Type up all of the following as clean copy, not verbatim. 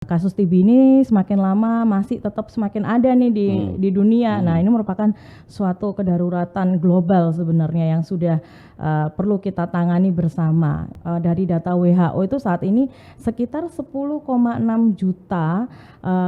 Kasus TB ini semakin lama masih tetap semakin ada nih di dunia. Nah, ini merupakan suatu kedaruratan global sebenarnya yang sudah perlu kita tangani bersama. Dari data WHO itu saat ini sekitar 10,6 juta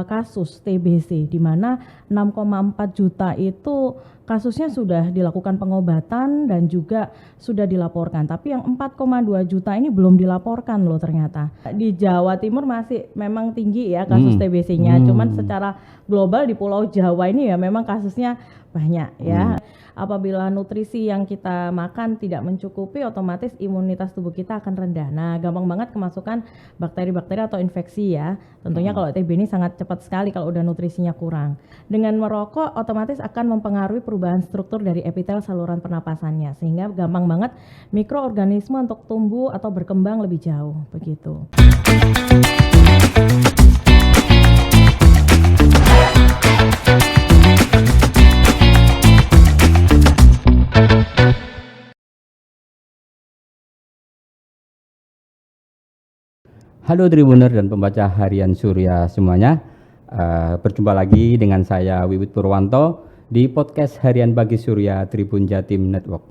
kasus TBC, di mana 6,4 juta itu kasusnya sudah dilakukan pengobatan dan juga sudah dilaporkan. Tapi yang 4,2 juta ini belum dilaporkan loh ternyata. Di Jawa Timur masih memang tinggi ya kasus TBC-nya. Cuman secara global di Pulau Jawa ini ya memang kasusnya banyak ya. Apabila nutrisi yang kita makan tidak mencukupi, otomatis imunitas tubuh kita akan rendah. Nah, gampang banget kemasukan bakteri-bakteri atau infeksi ya. Tentunya kalau TB ini sangat cepat sekali kalau udah nutrisinya kurang. Dengan merokok otomatis akan mempengaruhi perubahan struktur dari epitel saluran pernapasannya, sehingga gampang banget mikroorganisme untuk tumbuh atau berkembang lebih jauh begitu. Halo Tribuner dan pembaca harian Surya semuanya. Berjumpa lagi dengan saya Wiwit Purwanto di podcast harian Bagi Surya Tribun Jatim Network.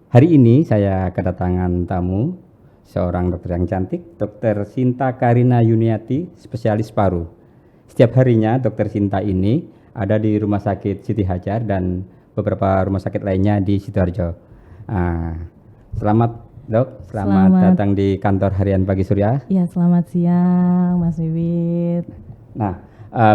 Hari ini saya kedatangan tamu, seorang dokter yang cantik, Dr. Sinta Karina Yuniati, spesialis paru. Setiap harinya Dr. Sinta ini ada di Rumah Sakit Siti Hajar dan beberapa rumah sakit lainnya di Sidoarjo. Selamat Dok, selamat datang di kantor harian Bagi Surya. Ya, selamat siang Mas Wiwit. Nah,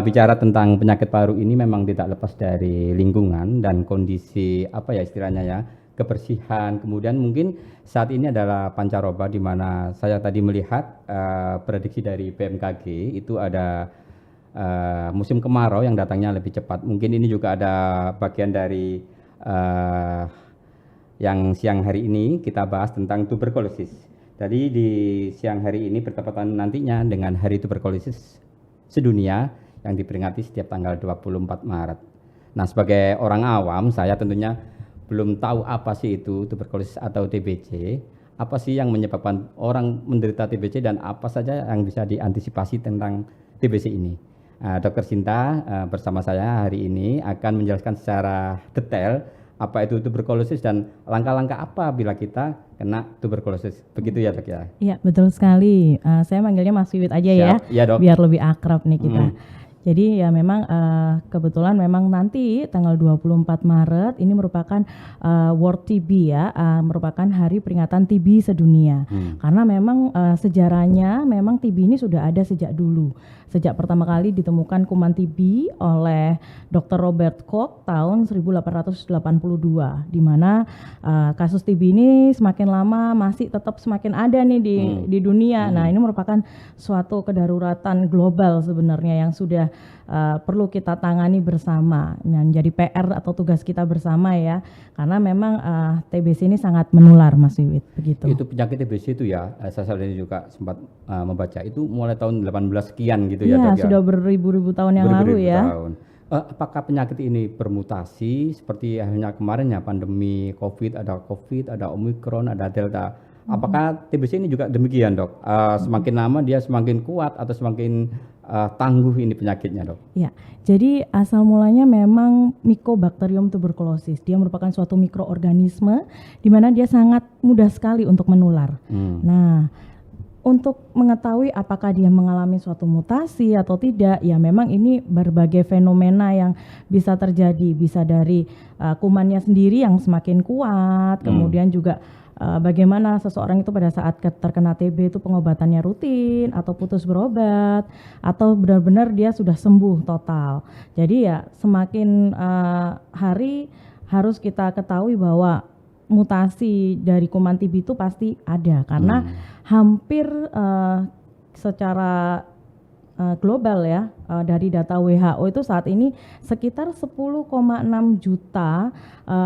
bicara tentang penyakit paru ini memang tidak lepas dari lingkungan dan kondisi apa ya istilahnya ya, kebersihan. Kemudian mungkin saat ini adalah pancaroba di mana saya tadi melihat prediksi dari BMKG itu ada musim kemarau yang datangnya lebih cepat. Mungkin ini juga ada bagian dari yang siang hari ini kita bahas tentang tuberkulosis. Jadi di siang hari ini bertepatan nantinya dengan Hari Tuberkulosis Sedunia yang diperingati setiap tanggal 24 Maret. Nah, sebagai orang awam saya tentunya belum tahu apa sih itu tuberkulosis atau TBC, apa sih yang menyebabkan orang menderita TBC dan apa saja yang bisa diantisipasi tentang TBC ini. Dr. Sinta bersama saya hari ini akan menjelaskan secara detail apa itu tuberkulosis dan langkah-langkah apa bila kita kena tuberkulosis. Begitu ya Dok ya? Iya, betul sekali. Saya manggilnya Mas Wiwit aja ya, Dok. biar lebih akrab nih kita. Jadi ya memang kebetulan memang nanti tanggal 24 Maret ini merupakan World TB ya, merupakan hari peringatan TB sedunia. Karena memang sejarahnya memang TB ini sudah ada sejak dulu. Sejak pertama kali ditemukan kuman TB oleh Dr. Robert Koch tahun 1882, di mana kasus TB ini semakin lama masih tetap semakin ada nih di dunia. Nah, ini merupakan suatu kedaruratan global sebenarnya yang sudah perlu kita tangani bersama. Menjadi PR atau tugas kita bersama ya, karena memang TBC ini sangat menular Mas Wiwit, begitu. Itu penyakit TBC itu ya, saya juga sempat membaca itu mulai tahun 18 sekian gitu ya Dok ya. Sudah beribu-ribu tahun yang lalu ya. Apakah penyakit ini bermutasi seperti halnya kemarin ya pandemi COVID, ada Omikron, ada Delta. Apakah TBC ini juga demikian Dok? Semakin lama dia semakin kuat atau semakin tangguh ini penyakitnya Dok? Ya, jadi asal mulanya memang Mycobacterium tuberculosis. Dia merupakan suatu mikroorganisme di mana dia sangat mudah sekali untuk menular. Nah, untuk mengetahui apakah dia mengalami suatu mutasi atau tidak, ya memang ini berbagai fenomena yang bisa terjadi. Bisa dari kumannya sendiri yang semakin kuat, kemudian juga bagaimana seseorang itu pada saat terkena TB itu pengobatannya rutin atau putus berobat atau benar-benar dia sudah sembuh total. Jadi ya semakin hari harus kita ketahui bahwa mutasi dari kuman TB itu pasti ada karena hampir secara global ya, dari data WHO itu saat ini sekitar 10,6 juta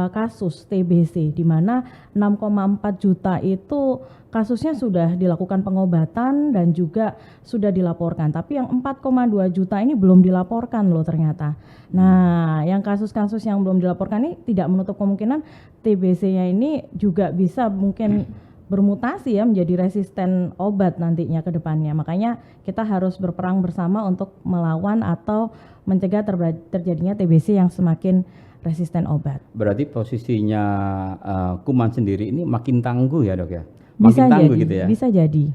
kasus TBC, di mana 6,4 juta itu kasusnya sudah dilakukan pengobatan dan juga sudah dilaporkan. Tapi yang 4,2 juta ini belum dilaporkan loh ternyata. Nah, yang kasus-kasus yang belum dilaporkan ini tidak menutup kemungkinan TBC-nya ini juga bisa mungkin bermutasi ya menjadi resisten obat nantinya ke depannya. Makanya kita harus berperang bersama untuk melawan atau mencegah terjadinya TBC yang semakin resisten obat. Berarti posisinya kuman sendiri ini makin tangguh ya dok ya? Bisa Makin tangguh jadi, gitu ya? bisa jadi.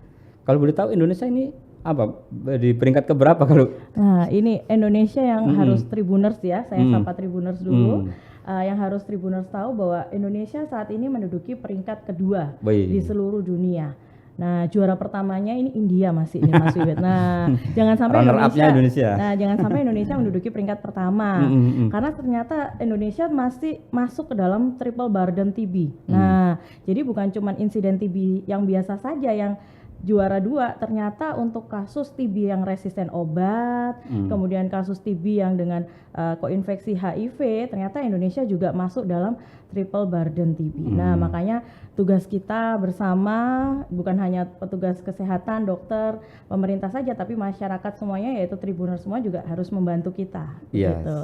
Kalau boleh tahu Indonesia ini apa di peringkat keberapa kalau? Nah ini Indonesia yang harus Tribuners ya, saya sapa Tribuners dulu. Yang harus Tribuners tahu bahwa Indonesia saat ini menduduki peringkat kedua di seluruh dunia. Nah, juara pertamanya ini India masih ini Mas Wiwit. Nah, jangan sampai Indonesia. Nah, jangan sampai Indonesia menduduki peringkat pertama. Karena ternyata Indonesia masih masuk ke dalam triple burden TB. Nah, jadi bukan cuma insiden TB yang biasa saja yang juara 2, ternyata untuk kasus TB yang resisten obat, kemudian kasus TB yang dengan koinfeksi HIV, ternyata Indonesia juga masuk dalam triple burden TB. Nah, makanya tugas kita bersama bukan hanya petugas kesehatan, dokter, pemerintah saja, tapi masyarakat semuanya yaitu Tribuners semua juga harus membantu kita. Yes. Gitu.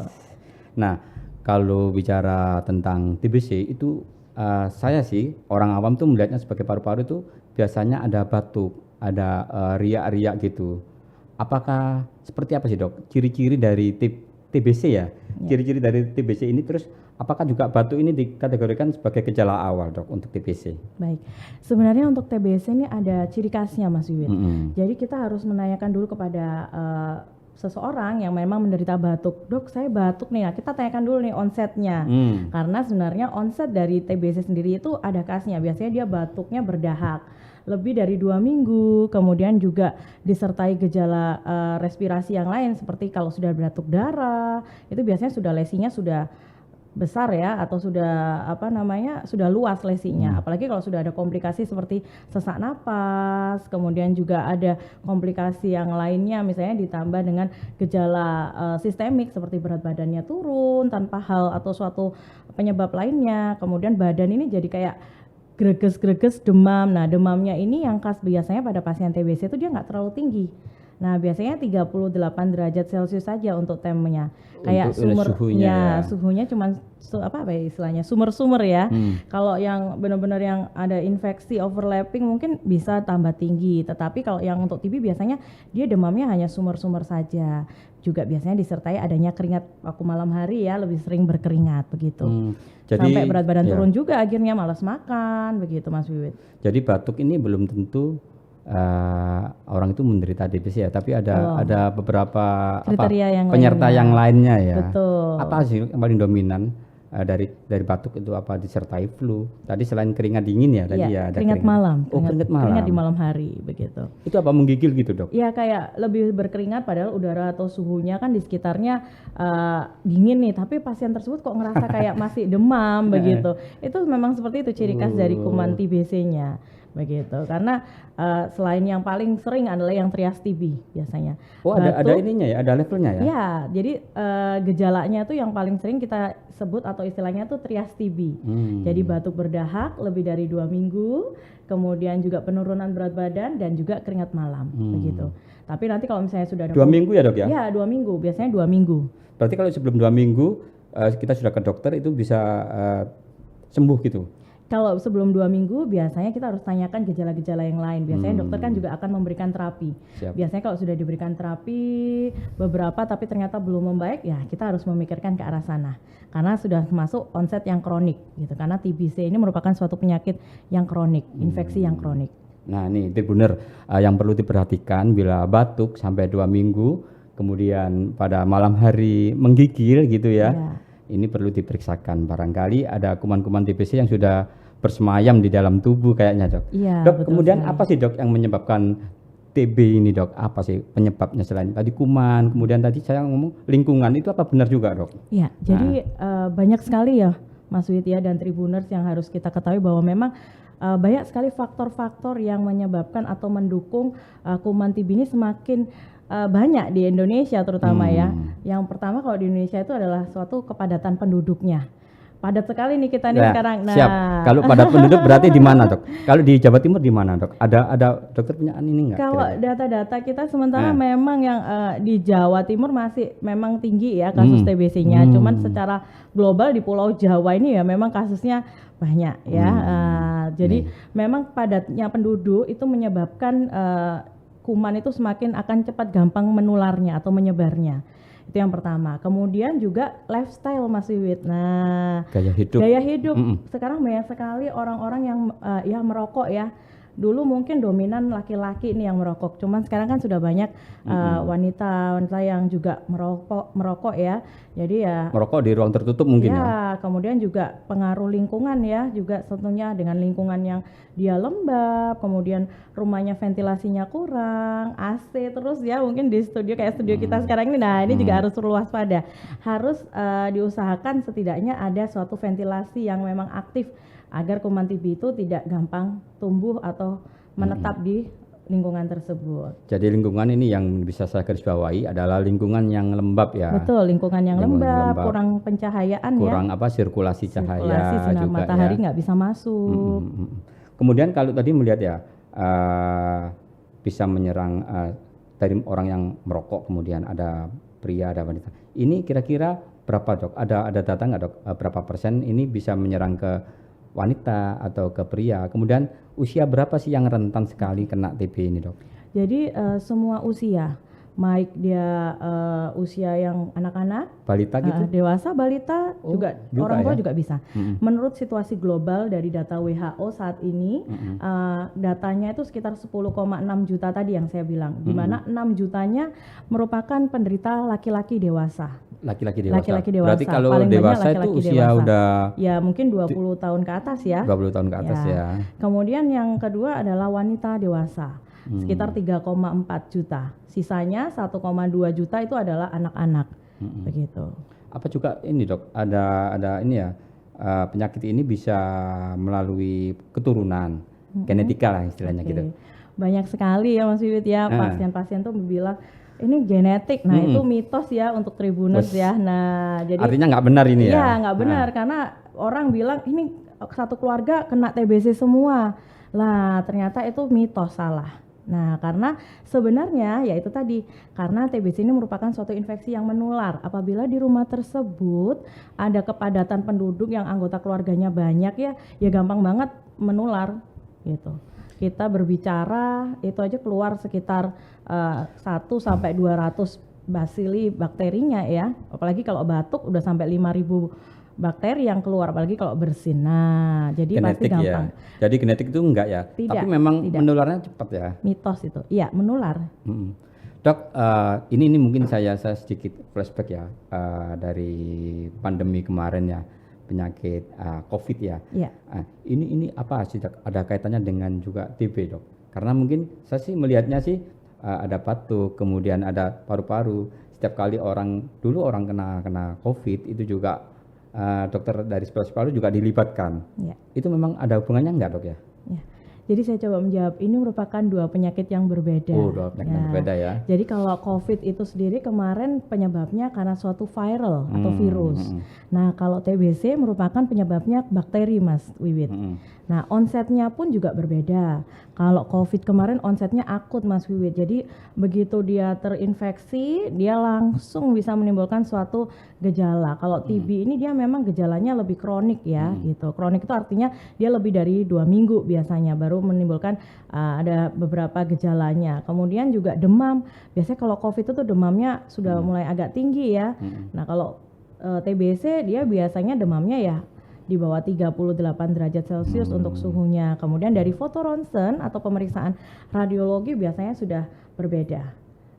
Nah, kalau bicara tentang TBC itu saya sih orang awam tuh melihatnya sebagai paru-paru itu biasanya ada batuk, ada riak-riak gitu. Apakah seperti apa sih dok? Ciri-ciri dari TBC ya? Ciri-ciri dari TBC ini, terus apakah juga batuk ini dikategorikan sebagai gejala awal dok untuk TBC? Baik, sebenarnya untuk TBC ini ada ciri khasnya Mas Wiwit. Jadi kita harus menanyakan dulu kepada seseorang yang memang menderita batuk, dok saya batuk nih, nah kita tanyakan dulu nih onsetnya, karena sebenarnya onset dari TBC sendiri itu ada khasnya, biasanya dia batuknya berdahak lebih dari 2 minggu, kemudian juga disertai gejala respirasi yang lain seperti kalau sudah batuk darah, itu biasanya sudah lesinya sudah besar ya, atau sudah sudah luas lesinya. Apalagi kalau sudah ada komplikasi seperti sesak napas, kemudian juga ada komplikasi yang lainnya, misalnya ditambah dengan gejala sistemik seperti berat badannya turun tanpa hal atau suatu penyebab lainnya, kemudian badan ini jadi kayak greges-greges, demam. Nah, demamnya ini yang khas biasanya pada pasien TBC itu dia nggak terlalu tinggi. Nah, biasanya 38 derajat Celcius saja untuk temnya. Kayak suhunya cuma istilahnya sumber-sumber ya. Kalau yang benar-benar yang ada infeksi overlapping mungkin bisa tambah tinggi. Tetapi kalau yang untuk TB biasanya dia demamnya hanya sumber-sumber saja. Juga biasanya disertai adanya keringat waktu malam hari ya, lebih sering berkeringat begitu. Jadi, sampai berat badan turun juga, akhirnya malas makan begitu Mas Wiwit. Jadi batuk ini belum tentu orang itu menderita TBC ya, tapi ada beberapa penyerta yang lainnya ya. Betul. Apa sih yang paling dominan dari batuk itu, apa disertai flu? Tadi selain keringat dingin ya, tadi ya ada keringat malam. Keringat di malam hari begitu. Itu apa, menggigil gitu dok? Ya kayak lebih berkeringat padahal udara atau suhunya kan di sekitarnya dingin nih, tapi pasien tersebut kok ngerasa kayak masih demam begitu. Itu memang seperti itu ciri khas dari kuman TBC-nya. Begitu, karena selain yang paling sering adalah yang trias TB biasanya. Ada ininya ya, ada levelnya ya? Ya, jadi gejalanya tuh yang paling sering kita sebut atau istilahnya tuh trias TB. Jadi batuk berdahak lebih dari 2 minggu, kemudian juga penurunan berat badan dan juga keringat malam, begitu. Tapi nanti kalau misalnya sudah 2 minggu ya dok ya? Ya 2 minggu, biasanya 2 minggu. Berarti kalau sebelum 2 minggu kita sudah ke dokter itu bisa sembuh gitu? Kalau sebelum 2 minggu biasanya kita harus tanyakan gejala-gejala yang lain. Biasanya dokter kan juga akan memberikan terapi. Siap. Biasanya kalau sudah diberikan terapi beberapa tapi ternyata belum membaik, ya kita harus memikirkan ke arah sana. Karena sudah masuk onset yang kronik gitu. Karena TBC ini merupakan suatu penyakit yang kronik, infeksi yang kronik. Nah ini Tribuner yang perlu diperhatikan bila batuk sampai 2 minggu, kemudian pada malam hari menggigil gitu ya. Ini perlu diperiksakan, barangkali ada kuman-kuman TBC yang sudah bersemayam di dalam tubuh kayaknya dok. Iya, dok, kemudian sekali. Apa sih dok yang menyebabkan TB ini dok? Apa sih penyebabnya selain tadi kuman, kemudian tadi saya ngomong lingkungan, itu apa benar juga dok? Iya, jadi banyak sekali ya Mas Widya dan Tribuners yang harus kita ketahui bahwa memang banyak sekali faktor-faktor yang menyebabkan atau mendukung kuman TB ini semakin banyak di Indonesia terutama ya. Yang pertama kalau di Indonesia itu adalah suatu kepadatan penduduknya. Padat sekali nih kita nih sekarang. Nah, siap. Kalau padat penduduk berarti di mana dok? Kalau di Jawa Timur di mana dok? Ada dokter punya ini nggak? Kalau data-data kita sementara memang yang di Jawa Timur masih memang tinggi ya kasus TBC-nya. Cuman secara global di Pulau Jawa ini ya memang kasusnya banyak ya. Jadi memang padatnya penduduk itu menyebabkan kuman itu semakin akan cepat gampang menularnya atau menyebarnya. Itu yang pertama. Kemudian juga lifestyle Mas Wiwit. Nah, Gaya hidup. gaya hidup. Sekarang banyak sekali orang-orang yang ya merokok ya. Dulu mungkin dominan laki-laki nih yang merokok, cuman sekarang kan sudah banyak wanita yang juga merokok ya. Jadi ya Merokok di ruang tertutup mungkin ya. kemudian juga pengaruh lingkungan ya, juga tentunya dengan lingkungan yang dia lembab, kemudian rumahnya ventilasinya kurang, AC terus ya, mungkin di studio kayak studio kita sekarang ini. Nah, ini juga harus perlu waspada. Harus diusahakan setidaknya ada suatu ventilasi yang memang aktif agar kuman TB itu tidak gampang tumbuh atau menetap di lingkungan tersebut. Jadi lingkungan ini yang bisa saya garis bawahi adalah lingkungan yang lembab ya. Betul, lingkungan yang lembab, kurang pencahayaan kurang ya. sirkulasi cahaya Sirkulasi sinar juga matahari ya. nggak bisa masuk. Kemudian kalau tadi melihat ya bisa menyerang dari orang yang merokok, kemudian ada pria, ada wanita. Ini kira-kira berapa dok? Ada data nggak dok? Berapa persen ini bisa menyerang ke wanita atau ke pria? Kemudian usia berapa sih yang rentan sekali kena TB ini dok? Jadi semua usia, baik dia usia yang anak-anak, Balita gitu? dewasa, balita, juga orang tua ya? juga bisa. Menurut situasi global dari data WHO saat ini, datanya itu sekitar 10,6 juta tadi yang saya bilang, di mana 6 jutanya merupakan penderita laki-laki dewasa. Laki-laki dewasa. Laki-laki dewasa. Berarti kalau Paling banyak dewasa itu laki-laki usia dewasa. udah Ya mungkin 20 tahun ke atas ya. 20 tahun ke atas ya. Kemudian yang kedua adalah wanita dewasa, sekitar 3,4 juta. Sisanya 1,2 juta itu adalah anak-anak. Begitu. Apa juga ini dok, ada ini ya, penyakit ini bisa melalui keturunan, genetika lah istilahnya gitu. Banyak sekali ya Mas Wiwit ya, pasien-pasien tuh bilang ini genetik. Nah itu mitos ya untuk Tribuners ya. Nah jadi artinya nggak benar ini ya? Iya nggak benar, karena orang bilang ini satu keluarga kena TBC semua. Lah ternyata itu mitos, salah. Nah karena sebenarnya ya itu tadi, karena TBC ini merupakan suatu infeksi yang menular. Apabila di rumah tersebut ada kepadatan penduduk yang anggota keluarganya banyak ya gampang banget menular gitu. Kita berbicara itu aja keluar sekitar 1 sampai 200 basili bakterinya ya. Apalagi kalau batuk udah sampai 5.000 bakteri yang keluar, apalagi kalau bersin. Nah, jadi genetik pasti gampang. Ya. Jadi genetik itu enggak ya? Tidak, tapi memang tidak. menularnya cepat ya. Mitos itu. Iya, menular. Dok, ini mungkin saya sedikit flashback ya dari pandemi kemarin ya, penyakit COVID ya. Iya. Ini apa sih dok? Ada kaitannya dengan juga TB dok? Karena mungkin saya sih melihatnya sih ada batuk, kemudian ada paru-paru. Setiap kali orang kena COVID itu juga dokter dari spesialis paru juga dilibatkan. Ya. Itu memang ada hubungannya enggak dok ya? Ya. Jadi saya coba menjawab, ini merupakan dua penyakit yang berbeda. Oh, dua penyakit yang berbeda ya. Jadi kalau COVID itu sendiri kemarin penyebabnya karena suatu viral atau virus. Nah kalau TBC merupakan penyebabnya bakteri Mas Wiwit. Nah onsetnya pun juga berbeda. Kalau COVID kemarin onsetnya akut Mas Wiwit. Jadi begitu dia terinfeksi, dia langsung bisa menimbulkan suatu gejala. Kalau TB ini dia memang gejalanya lebih kronik ya gitu. Kronik itu artinya dia lebih dari 2 minggu biasanya baru menimbulkan ada beberapa gejalanya. Kemudian juga demam. Biasanya kalau COVID itu demamnya sudah mulai agak tinggi ya. Nah kalau TBC dia biasanya demamnya ya di bawah 38 derajat Celcius untuk suhunya. Kemudian dari foto ronsen atau pemeriksaan radiologi biasanya sudah berbeda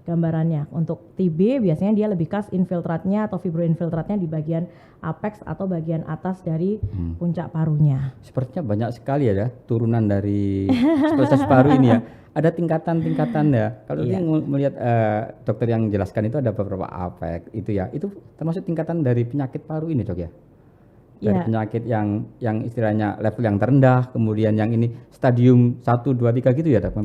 gambarannya. Untuk TB biasanya dia lebih khas infiltratnya atau fibroinfiltratnya di bagian apex atau bagian atas dari puncak parunya. Sepertinya banyak sekali ya turunan dari spesies paru ini ya. Ada tingkatan-tingkatan ya. Kalau dia melihat dokter yang jelaskan itu ada beberapa apex itu ya. Itu termasuk tingkatan dari penyakit paru ini dok ya. Dari penyakit yang istilahnya level yang terendah, kemudian yang ini stadium 1, 2, 3 gitu ya dok?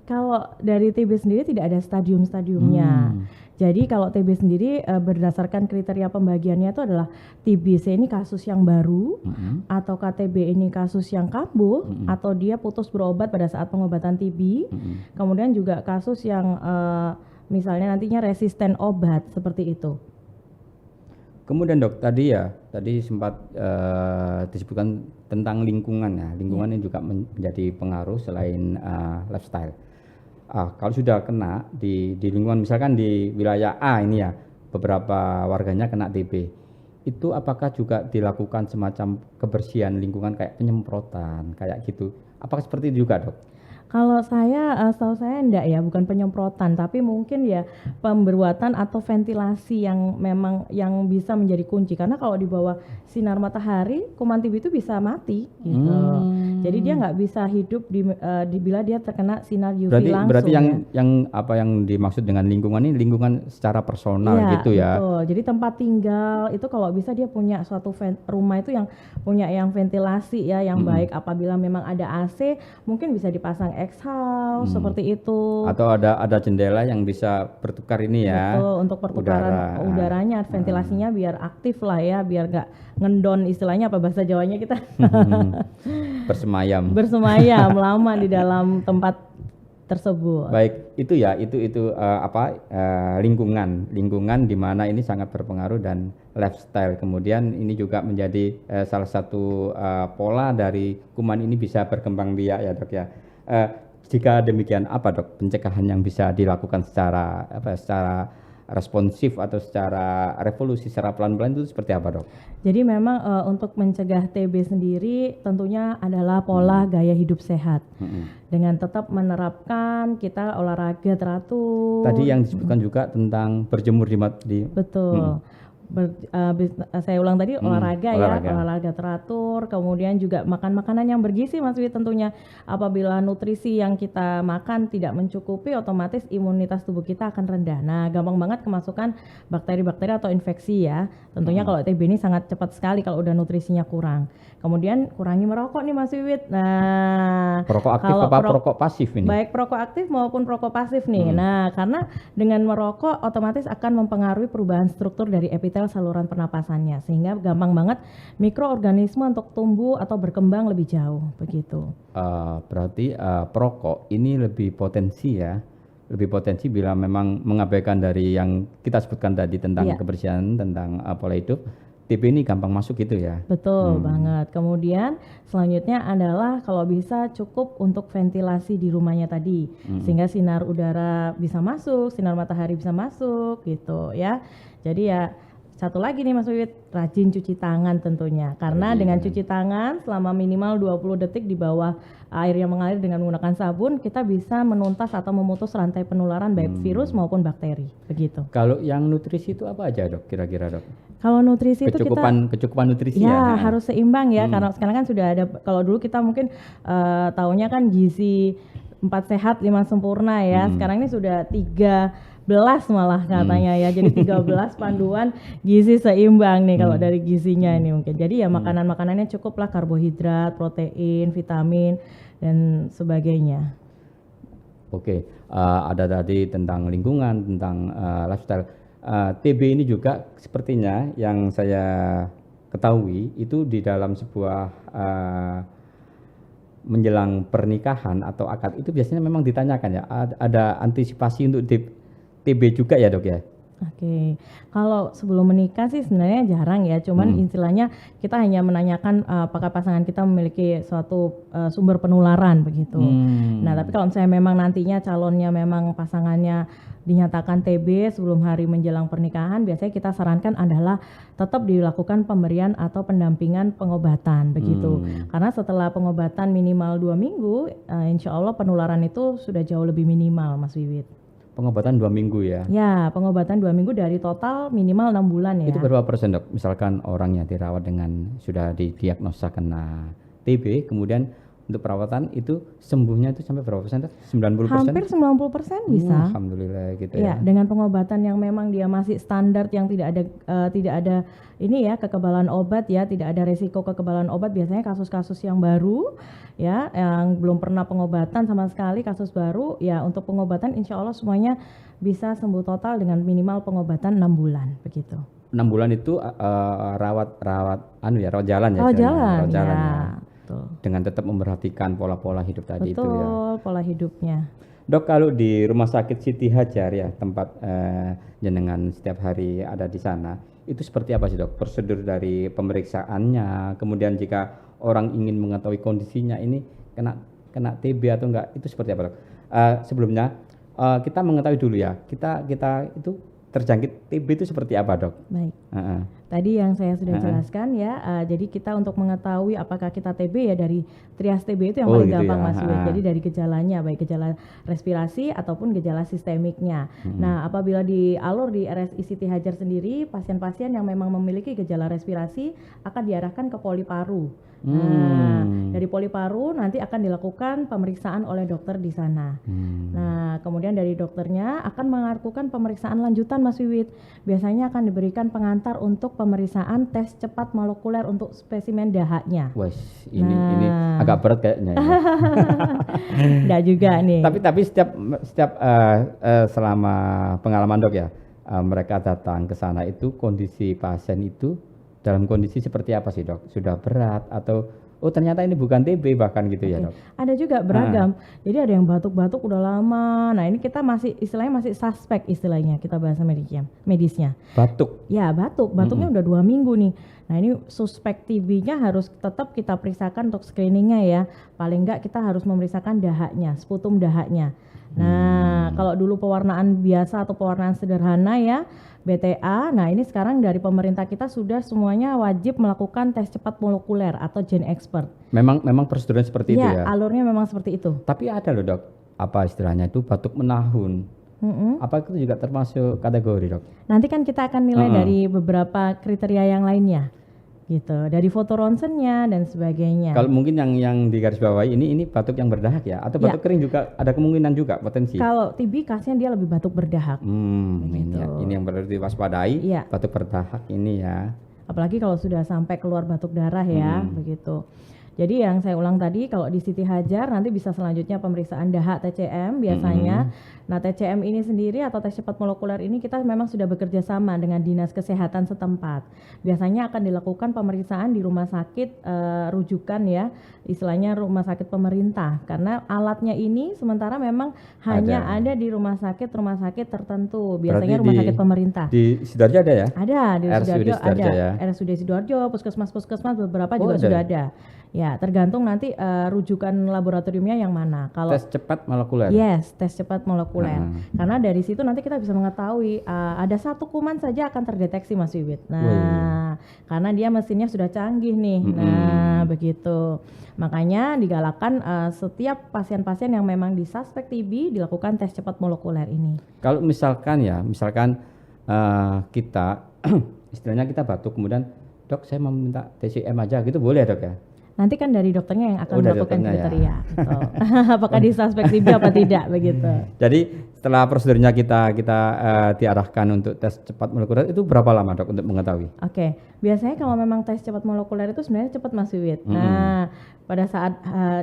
Kalau dari TB sendiri tidak ada stadium-stadiumnya. Jadi kalau TB sendiri berdasarkan kriteria pembagiannya itu adalah TBC ini kasus yang baru, atau KTB ini kasus yang kambuh, atau dia putus berobat pada saat pengobatan TB. Kemudian juga kasus yang misalnya nantinya resisten obat seperti itu. Kemudian dok, tadi sempat disebutkan tentang lingkungan ya. Lingkungan ini juga menjadi pengaruh selain lifestyle. Kalau sudah kena di lingkungan, misalkan di wilayah A ini ya, beberapa warganya kena TB, itu apakah juga dilakukan semacam kebersihan lingkungan kayak penyemprotan kayak gitu? Apakah seperti itu juga dok? Kalau saya, setahu saya enggak ya, bukan penyemprotan, tapi mungkin ya pembuatan atau ventilasi yang memang yang bisa menjadi kunci. Karena kalau di bawah sinar matahari, kuman TB itu bisa mati gitu. Jadi dia nggak bisa hidup bila dia terkena sinar UV langsung. Berarti yang apa yang dimaksud dengan lingkungan ini lingkungan secara personal gitu ya. Betul. Jadi tempat tinggal itu kalau bisa dia punya suatu rumah itu yang punya yang ventilasi ya yang baik. Apabila memang ada AC, mungkin bisa dipasang exhaust seperti itu. Atau ada jendela yang bisa bertukar ini ya. Betul, untuk pertukaran udaranya, ventilasinya biar aktif lah ya, biar gak ngendon, istilahnya apa bahasa Jawanya kita. Bersemayam. Bersemayam lama di dalam tempat tersebut. Baik, itu ya, lingkungan di mana ini sangat berpengaruh dan lifestyle. Kemudian ini juga menjadi salah satu pola dari kuman ini bisa berkembang biak ya dok ya. Jika demikian, apa dok pencegahan yang bisa dilakukan secara responsif atau secara revolusi, secara pelan-pelan itu seperti apa dok? Jadi memang untuk mencegah TB sendiri tentunya adalah pola gaya hidup sehat. Dengan tetap menerapkan kita olahraga teratur. Tadi yang disebutkan juga tentang berjemur di betul. Saya ulang tadi olahraga teratur, kemudian juga makan makanan yang bergizi Mas Wi tentunya. Apabila nutrisi yang kita makan tidak mencukupi, otomatis imunitas tubuh kita akan rendah. Nah, gampang banget kemasukan bakteri-bakteri atau infeksi ya. Tentunya kalau TB ini sangat cepat sekali kalau udah nutrisinya kurang. Kemudian kurangi merokok nih Mas Wiwit. Nah, perokok aktif apa perokok pasif ini? Baik perokok aktif maupun perokok pasif nih. Nah, karena dengan merokok otomatis akan mempengaruhi perubahan struktur dari epitel saluran pernapasannya, sehingga gampang banget mikroorganisme untuk tumbuh atau berkembang lebih jauh begitu. Berarti perokok ini lebih potensi bila memang mengabaikan dari yang kita sebutkan tadi tentang kebersihan, tentang pola hidup. TB ini gampang masuk gitu ya. Betul banget. Kemudian selanjutnya adalah kalau bisa cukup untuk ventilasi di rumahnya tadi, sehingga sinar udara bisa masuk, sinar matahari bisa masuk gitu ya. Jadi ya satu lagi nih Mas Wiwit, rajin cuci tangan tentunya. Karena dengan cuci tangan selama minimal 20 detik di bawah air yang mengalir dengan menggunakan sabun, kita bisa menuntas atau memutus rantai penularan baik virus maupun bakteri. Begitu. Kalau yang nutrisi itu apa aja dok, kira-kira dok? Kalau nutrisi kecukupan nutrisi ya. Harus seimbang ya, karena sekarang kan sudah ada, kalau dulu kita mungkin taunya kan gizi 4 sehat 5 sempurna ya. Sekarang ini sudah 13 malah katanya ya. Jadi 13 panduan gizi seimbang nih kalau dari gizinya ini mungkin. Jadi ya makanan-makanannya cukup lah, karbohidrat, protein, vitamin dan sebagainya. Oke, ada tadi tentang lingkungan, tentang lifestyle. TB ini juga sepertinya yang saya ketahui itu di dalam sebuah menjelang pernikahan atau akad itu biasanya memang ditanyakan ya, ada antisipasi untuk TB juga ya dok ya? Oke, kalau sebelum menikah sih sebenarnya jarang ya, cuman istilahnya kita hanya menanyakan apakah pasangan kita memiliki suatu sumber penularan begitu. Nah, tapi kalau misalnya memang nantinya calonnya memang pasangannya dinyatakan TB sebelum hari menjelang pernikahan, biasanya kita sarankan adalah tetap dilakukan pemberian atau pendampingan pengobatan begitu. Karena setelah pengobatan minimal 2 minggu, insya Allah penularan itu sudah jauh lebih minimal Mas Wiwit. Pengobatan 2 minggu ya? Ya, pengobatan 2 minggu dari total minimal 6 bulan ya. Itu berapa persen dok? Misalkan orangnya dirawat dengan sudah didiagnosa kena TB, kemudian untuk perawatan itu sembuhnya itu sampai berapa persen dok? 90%? Hampir 90% bisa. Alhamdulillah gitu ya. Dengan pengobatan yang memang dia masih standar, yang tidak ada ini ya kekebalan obat ya, tidak ada resiko kekebalan obat. Biasanya kasus-kasus yang baru ya, yang belum pernah pengobatan sama sekali, kasus baru ya, untuk pengobatan insya Allah semuanya bisa sembuh total dengan minimal pengobatan 6 bulan begitu. 6 bulan itu rawat jalan ya? Rawat jalan ya. Betul. Dengan tetap memperhatikan pola-pola hidup tadi. Betul, itu ya. Pola hidupnya. Dok, kalau di Rumah Sakit Siti Hajar ya, tempat jenengan setiap hari ada di sana, itu seperti apa sih dok? Prosedur dari pemeriksaannya, kemudian jika orang ingin mengetahui kondisinya ini kena TB atau enggak, itu seperti apa dok? Sebelumnya kita mengetahui dulu ya, kita itu terjangkit TB itu seperti apa dok? Baik. Heeh. Tadi yang saya sudah jelaskan ya, jadi kita untuk mengetahui apakah kita TB ya dari trias TB itu yang Oh, paling gitu gampang ya. Mas Wid. Jadi dari gejalanya, baik gejala respirasi ataupun gejala sistemiknya. Nah, apabila di alur di RSI Siti Hajar sendiri, pasien-pasien yang memang memiliki gejala respirasi akan diarahkan ke poli paru. Nah, dari poli paru nanti akan dilakukan pemeriksaan oleh dokter di sana. Nah, kemudian dari dokternya akan melakukan pemeriksaan lanjutan Mas Wiwit. Biasanya akan diberikan pengantar untuk pemeriksaan tes cepat molekuler untuk spesimen dahaknya. Wes, ini agak berat kayaknya. Ya. Enggak juga nih. Tapi setiap selama pengalaman dok ya, mereka datang ke sana itu kondisi pasien itu dalam kondisi seperti apa sih dok? Sudah berat atau ternyata ini bukan TB bahkan gitu ya dok? Ada juga beragam. Jadi ada yang batuk-batuk udah lama. Nah ini kita masih istilahnya masih suspek istilahnya kita bahasa medisnya. Batuk? Ya batuknya udah 2 minggu nih. Nah ini suspek TB-nya harus tetap kita periksakan untuk screeningnya ya. Paling enggak kita harus memeriksakan dahaknya, sputum dahaknya. Nah kalau dulu pewarnaan biasa atau pewarnaan sederhana ya, BTA, nah ini sekarang dari pemerintah kita sudah semuanya wajib melakukan tes cepat molekuler atau Gen Expert. Memang prosedurnya seperti itu ya? Iya, alurnya memang seperti itu. Tapi ada loh dok, apa istilahnya itu batuk menahun. Apa itu juga termasuk kategori dok? Nanti kan kita akan nilai dari beberapa kriteria yang lainnya. Gitu, dari foto ronsennya dan sebagainya. Kalau mungkin yang di garis bawahi ini batuk yang berdahak ya, atau batuk kering juga ada kemungkinan juga potensi. Kalau TB khasnya dia lebih batuk berdahak. Ini yang perlu diwaspadai, batuk berdahak ini ya. Apalagi kalau sudah sampai keluar batuk darah ya, begitu. Jadi yang saya ulang tadi, kalau di Siti Hajar nanti bisa selanjutnya pemeriksaan dahak TCM biasanya. Nah TCM ini sendiri atau tes cepat molekuler ini kita memang sudah bekerja sama dengan dinas kesehatan setempat. Biasanya akan dilakukan pemeriksaan di rumah sakit rujukan ya, istilahnya rumah sakit pemerintah. Karena alatnya ini sementara memang hanya ada di rumah sakit tertentu. Biasanya rumah sakit pemerintah. Di Sidoarjo ada ya? Ada, di Sidoarjo ada. Ya? RSUD Sidoarjo, puskesmas beberapa juga sudah ada. Ya, tergantung nanti rujukan laboratoriumnya yang mana. Kalau tes cepat molekuler. Yes, tes cepat molekuler. Karena dari situ nanti kita bisa mengetahui ada satu kuman saja akan terdeteksi Mas Wiwit. Nah, karena dia mesinnya sudah canggih nih. Nah, begitu. Makanya digalakkan setiap pasien-pasien yang memang disuspek TB dilakukan tes cepat molekuler ini. Kalau misalkan kita istilahnya kita batuk kemudian dok saya mau minta TCM aja gitu boleh dok ya? Nanti kan dari dokternya yang akan melakukan kriteria. Gitu. Apakah disuspek TB apa tidak begitu. Jadi setelah prosedurnya kita diarahkan untuk tes cepat molekuler itu berapa lama dok untuk mengetahui? Oke, biasanya kalau memang tes cepat molekuler itu sebenarnya cepat Mas Wiwit. Nah, pada saat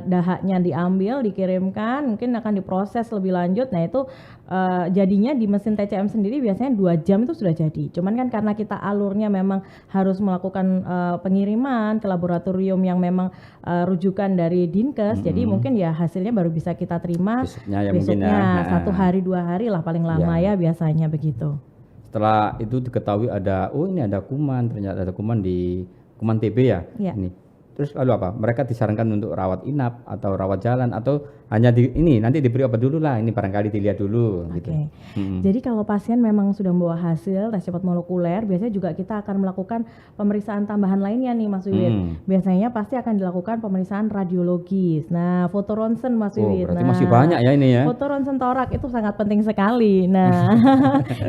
dahaknya diambil, dikirimkan, mungkin akan diproses lebih lanjut. Nah itu jadinya di mesin TCM sendiri biasanya 2 jam itu sudah jadi. Cuman kan karena kita alurnya memang harus melakukan pengiriman ke laboratorium yang memang rujukan dari Dinkes, jadi mungkin ya hasilnya baru bisa kita terima besoknya 1 hari 2 hari lah paling lama ya biasanya begitu. Setelah itu diketahui ini ada kuman, ternyata ada kuman kuman TB ya. Ini. Terus lalu apa? Mereka disarankan untuk rawat inap atau rawat jalan atau hanya nanti diberi obat dulu lah, ini barangkali dilihat dulu gitu. Jadi kalau pasien memang sudah membawa hasil tes cepat molekuler, biasanya juga kita akan melakukan pemeriksaan tambahan lainnya nih Mas Wiwit. Biasanya pasti akan dilakukan pemeriksaan radiologis. Nah, foto ronsen Mas Wiwit. Berarti masih banyak ya ini ya. Foto ronsen torak itu sangat penting sekali. Nah,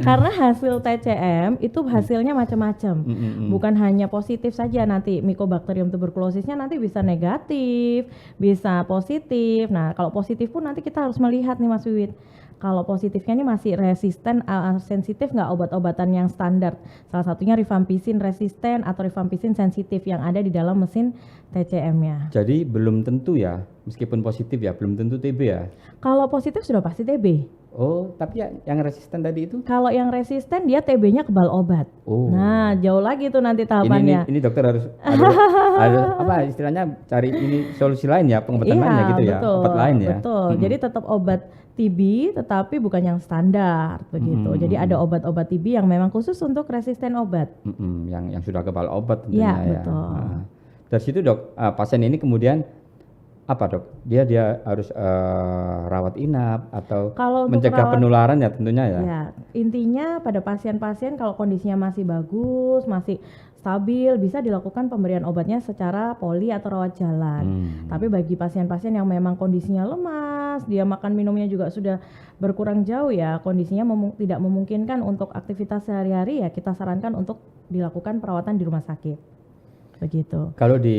karena hasil TCM itu hasilnya macam-macam. Bukan hanya positif saja, nanti Mycobacterium tuberculosisnya nanti bisa negatif, bisa positif. Nah, kalau positif pun nanti kita harus melihat nih Mas Wiwit. Kalau positifnya ini masih resisten, sensitif nggak obat-obatan yang standar. Salah satunya rifampicin resisten atau rifampicin sensitif yang ada di dalam mesin TCM-nya. Jadi belum tentu ya, meskipun positif ya, belum tentu TB ya? Kalau positif sudah pasti TB. Oh, tapi yang resisten tadi itu? Kalau yang resisten dia TB-nya kebal obat. Oh. Nah, jauh lagi tuh nanti tahapannya. Ini dokter harus apa istilahnya cari ini solusi lain ya, pengobatan lainnya gitu ya, betul, obat lain ya. Betul. Jadi tetap obat TB tetapi bukan yang standar begitu. Jadi ada obat-obat TB yang memang khusus untuk resisten obat. Yang sudah kebal obat tentunya ya. Betul. Nah, dari situ dok, pasien ini kemudian apa dok? Dia harus rawat inap atau kalau mencegah penularan ya tentunya ya. Ya, intinya pada pasien-pasien kalau kondisinya masih bagus, masih stabil, bisa dilakukan pemberian obatnya secara poli atau rawat jalan. Tapi bagi pasien-pasien yang memang kondisinya lemas, dia makan minumnya juga sudah berkurang jauh ya, kondisinya tidak memungkinkan untuk aktivitas sehari-hari ya, kita sarankan untuk dilakukan perawatan di rumah sakit. Begitu. Kalau di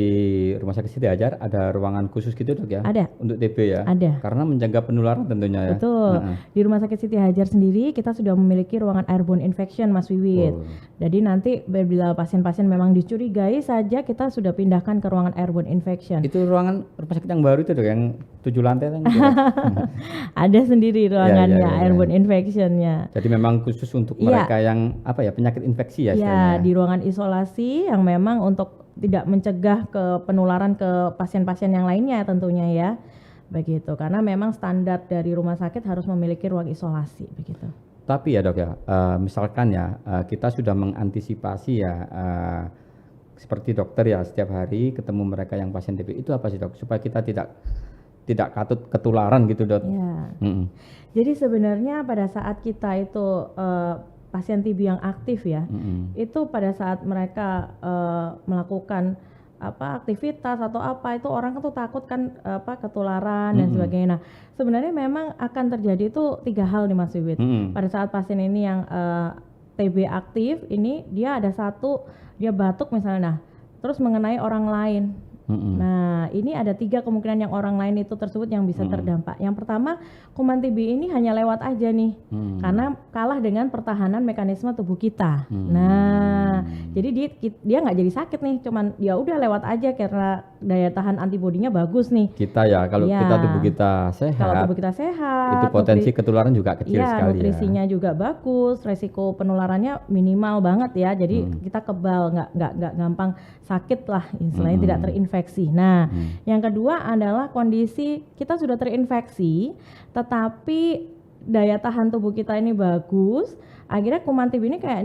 Rumah Sakit Siti Hajar ada ruangan khusus gitu dok ya? Ada. Untuk TB ya? Ada. Karena mencegah penularan tentunya ya? Betul. Di Rumah Sakit Siti Hajar sendiri kita sudah memiliki ruangan airborne infection Mas Wiwit. Jadi nanti bila pasien-pasien memang dicurigai saja kita sudah pindahkan ke ruangan airborne infection. Itu ruangan rumah sakit yang baru itu dok, yang 7 lantai kan? Ada sendiri ruangannya airborne infectionnya. Jadi memang khusus untuk mereka yang apa ya, penyakit infeksi ya istilahnya? Ya, di ruangan isolasi yang memang untuk tidak mencegah ke penularan ke pasien-pasien yang lainnya tentunya ya, begitu. Karena memang standar dari rumah sakit harus memiliki ruang isolasi begitu. Tapi ya dok ya, misalkan ya kita sudah mengantisipasi ya, seperti dokter ya setiap hari ketemu mereka yang pasien TB, itu apa sih dok? Supaya kita tidak katut ketularan gitu dok. Ya. Jadi sebenarnya pada saat kita itu pasien TB yang aktif ya, itu pada saat mereka melakukan aktivitas atau apa, itu orang tuh takut kan ketularan dan sebagainya. Nah, sebenarnya memang akan terjadi itu 3 hal nih Mas Wiwit. Pada saat pasien ini yang TB aktif ini, dia ada satu, dia batuk misalnya, nah terus mengenai orang lain. Nah, ini ada 3 kemungkinan yang orang lain itu tersebut yang bisa terdampak. Yang pertama, kuman TB ini hanya lewat aja nih, karena kalah dengan pertahanan mekanisme tubuh kita. Nah, jadi dia nggak jadi sakit nih, cuman ya udah lewat aja karena daya tahan antibodinya bagus nih. Kita ya, kalau tubuh kita sehat, kalau tubuh kita sehat, itu potensi ketularan juga kecil sekali nutrisinya juga bagus, resiko penularannya minimal banget ya. Jadi kita kebal, nggak gampang sakit lah, istilahnya tidak terinfeksi. Nah, yang kedua adalah kondisi kita sudah terinfeksi, tetapi daya tahan tubuh kita ini bagus, akhirnya kuman TB ini kayak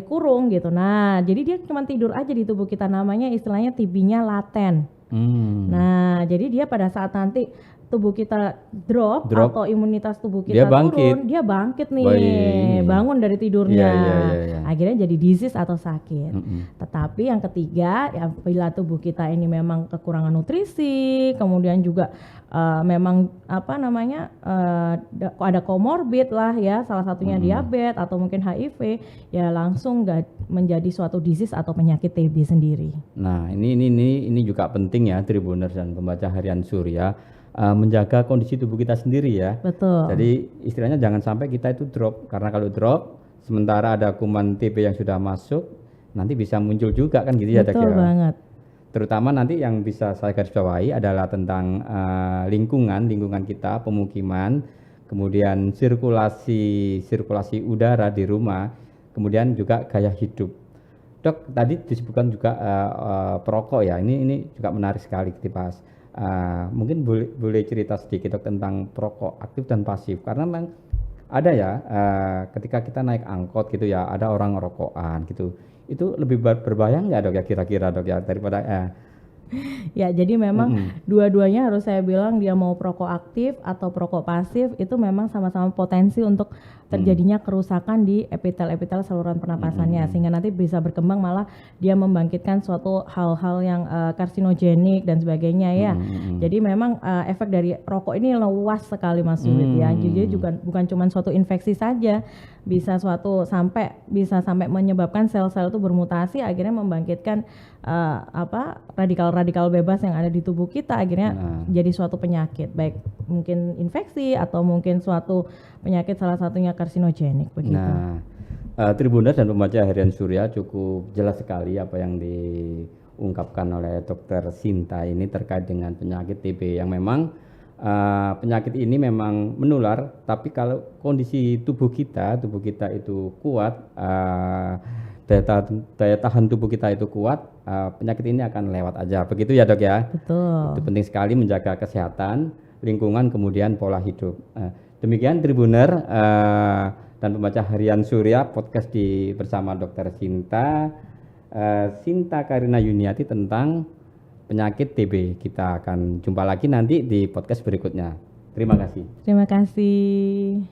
dikurung gitu. Nah, jadi dia cuma tidur aja di tubuh kita, namanya istilahnya TB-nya laten. Nah, jadi dia pada saat nanti tubuh kita drop atau imunitas tubuh kita turun, dia bangkit nih, bangun dari tidurnya, akhirnya jadi disease atau sakit. Tetapi yang ketiga, ya bila tubuh kita ini memang kekurangan nutrisi, kemudian juga memang ada komorbid lah ya, salah satunya diabetes atau mungkin HIV, ya langsung menjadi suatu disease atau penyakit TB sendiri. Nah, ini juga penting ya Tribuners dan pembaca harian Surya, menjaga kondisi tubuh kita sendiri ya. Betul. Jadi istilahnya jangan sampai kita itu drop, karena kalau drop sementara ada kuman TB yang sudah masuk, nanti bisa muncul juga kan gitu ya. Betul banget. Terutama nanti yang bisa saya garis bawahi adalah tentang lingkungan kita, pemukiman, kemudian sirkulasi udara di rumah, kemudian juga gaya hidup. Dok, tadi disebutkan juga perokok ya, ini juga menarik sekali dibahas. Mungkin boleh cerita sedikit dok tentang perokok aktif dan pasif, karena memang ada ya ketika kita naik angkot gitu ya, ada orang rokokan gitu, itu lebih berbahaya nggak dok ya kira-kira dok ya daripada Ya, jadi memang dua-duanya harus saya bilang, dia mau perokok aktif atau perokok pasif itu memang sama-sama potensi untuk terjadinya kerusakan di epitel saluran pernapasannya, sehingga nanti bisa berkembang malah dia membangkitkan suatu hal-hal yang karsinogenik dan sebagainya ya. Jadi memang efek dari rokok ini luas sekali Mas Wiwit ya. Jadi juga bukan cuma suatu infeksi saja, bisa sampai menyebabkan sel-sel itu bermutasi, akhirnya membangkitkan radikal-radikal bebas yang ada di tubuh kita, akhirnya jadi suatu penyakit, baik mungkin infeksi atau mungkin suatu penyakit salah satunya karsinogenik begitu. Nah, Tribuners dan pembaca harian Surya, cukup jelas sekali apa yang diungkapkan oleh Dokter Sinta ini terkait dengan penyakit TB yang memang penyakit ini memang menular, tapi kalau kondisi tubuh kita itu kuat, daya tahan tubuh kita itu kuat, penyakit ini akan lewat aja. Begitu ya dok ya? Betul. Itu penting sekali menjaga kesehatan, lingkungan, kemudian pola hidup. Demikian Tribuner dan pembaca harian Surya podcast bersama Dr. Sinta Karina Yuniati tentang penyakit TB. Kita akan jumpa lagi nanti di podcast berikutnya. Terima kasih. Terima kasih.